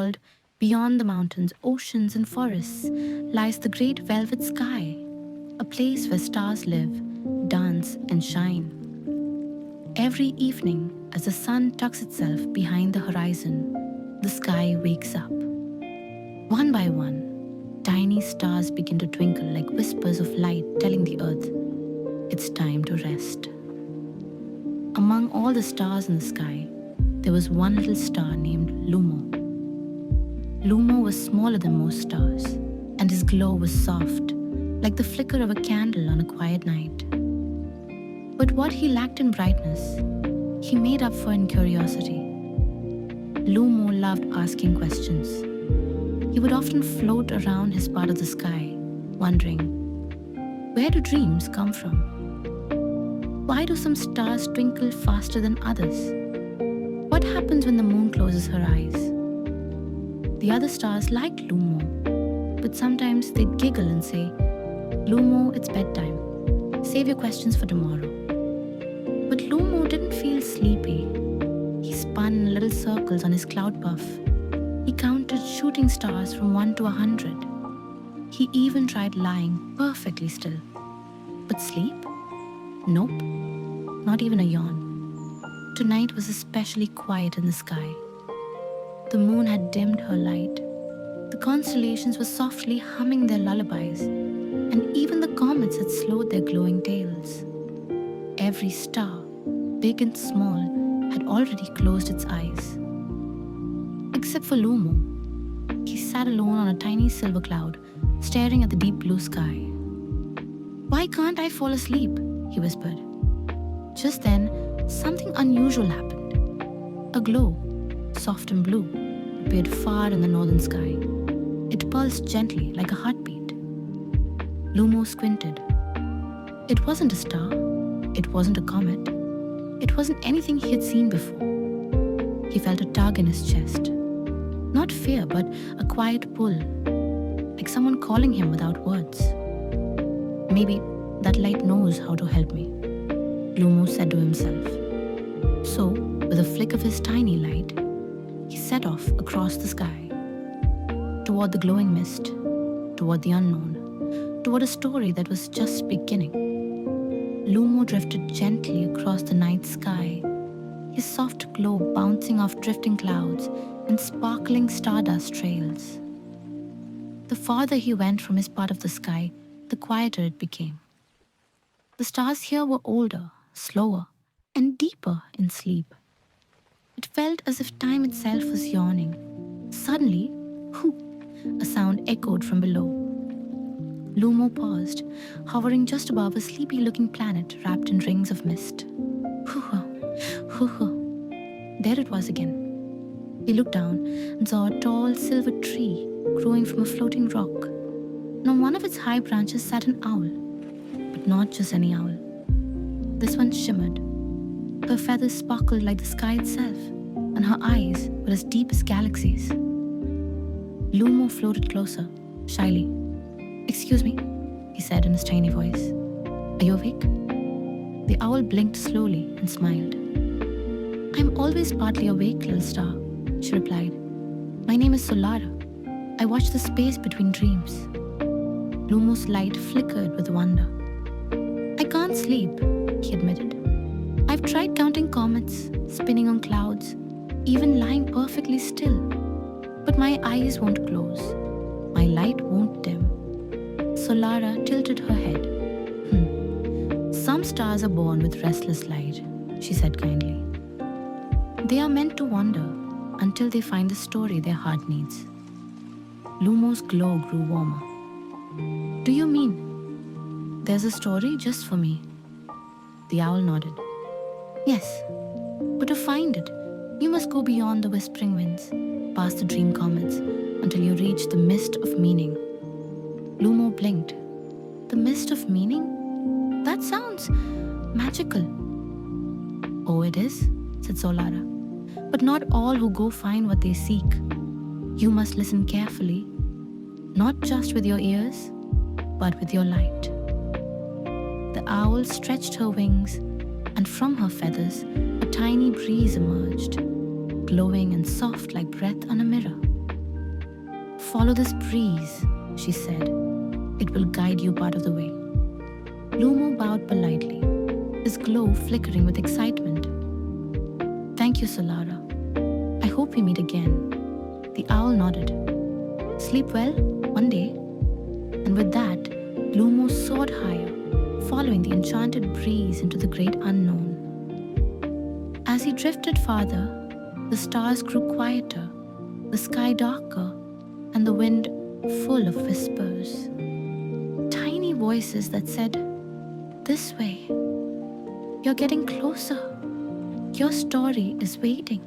world, beyond the mountains, oceans, and forests, lies the great velvet sky, a place where stars live, dance, and shine. Every evening, as the sun tucks itself behind the horizon, the sky wakes up. One by one, tiny stars begin to twinkle like whispers of light telling the earth it's time to rest. Among all the stars in the sky, there was one little star named Lumo. Lumo was smaller than most stars, and his glow was soft, like the flicker of a candle on a quiet night. But what he lacked in brightness, he made up for in curiosity. Lumo loved asking questions. He would often float around his part of the sky, wondering, where do dreams come from? Why do some stars twinkle faster than others? What happens when the moon closes her eyes? The other stars liked Lumo, but sometimes they'd giggle and say, Lumo, it's bedtime. Save your questions for tomorrow. But Lumo didn't feel sleepy. He spun in little circles on his cloud puff. He counted shooting stars from 1 to 100. He even tried lying perfectly still. But sleep? Nope, not even a yawn. Tonight was especially quiet in the sky. The moon had dimmed her light. The constellations were softly humming their lullabies, and even the comets had slowed their glowing tails. Every star, big and small, had already closed its eyes. Except for Lumo. He sat alone on a tiny silver cloud, staring at the deep blue sky. Why can't I fall asleep? He whispered. Just then, something unusual happened. A glow, soft and blue, appeared far in the northern sky. It pulsed gently like a heartbeat. Lumo squinted. It wasn't a star. It wasn't a comet. It wasn't anything he had seen before. He felt a tug in his chest. Not fear, but a quiet pull, like someone calling him without words. Maybe that light knows how to help me, Lumo said to himself. So, with a flick of his tiny light, he set off across the sky, toward the glowing mist, toward the unknown, toward a story that was just beginning. Lumo drifted gently across the night sky, his soft glow bouncing off drifting clouds and sparkling stardust trails. The farther he went from his part of the sky, the quieter it became. The stars here were older, slower, and deeper in sleep. It felt as if time itself was yawning. Suddenly, whoo, a sound echoed from below. Lumo paused, hovering just above a sleepy-looking planet wrapped in rings of mist. Hoo-hoo. There it was again. He looked down and saw a tall silver tree growing from a floating rock. And on one of its high branches sat an owl. But not just any owl. This one shimmered. Her feathers sparkled like the sky itself, and her eyes were as deep as galaxies. Lumo floated closer, shyly. Excuse me, he said in his tiny voice. Are you awake? The owl blinked slowly and smiled. I'm always partly awake, little star, she replied. My name is Solara. I watch the space between dreams. Lumo's light flickered with wonder. I can't sleep, he admitted. I've tried counting comets, spinning on clouds, even lying perfectly still. But my eyes won't close. My light won't dim. Solara tilted her head. Some stars are born with restless light, she said kindly. They are meant to wander until they find the story their heart needs. Lumo's glow grew warmer. Do you mean there's a story just for me? The owl nodded. Yes, but to find it, you must go beyond the whispering winds, past the dream comets, until you reach the mist of meaning. Lumo blinked. The mist of meaning? That sounds magical. Oh, it is, said Solara. But not all who go find what they seek. You must listen carefully, not just with your ears, but with your light. The owl stretched her wings, and from her feathers, a tiny breeze emerged, glowing and soft like breath on a mirror. Follow this breeze, she said. It will guide you part of the way. Lumo bowed politely, his glow flickering with excitement. Thank you, Solara. I hope we meet again. The owl nodded. Sleep well, one day. And with that, Lumo soared higher, following the enchanted breeze into the great unknown. As he drifted farther, the stars grew quieter, the sky darker, and the wind full of whispers. Tiny voices that said, "This way. You're getting closer. Your story is waiting."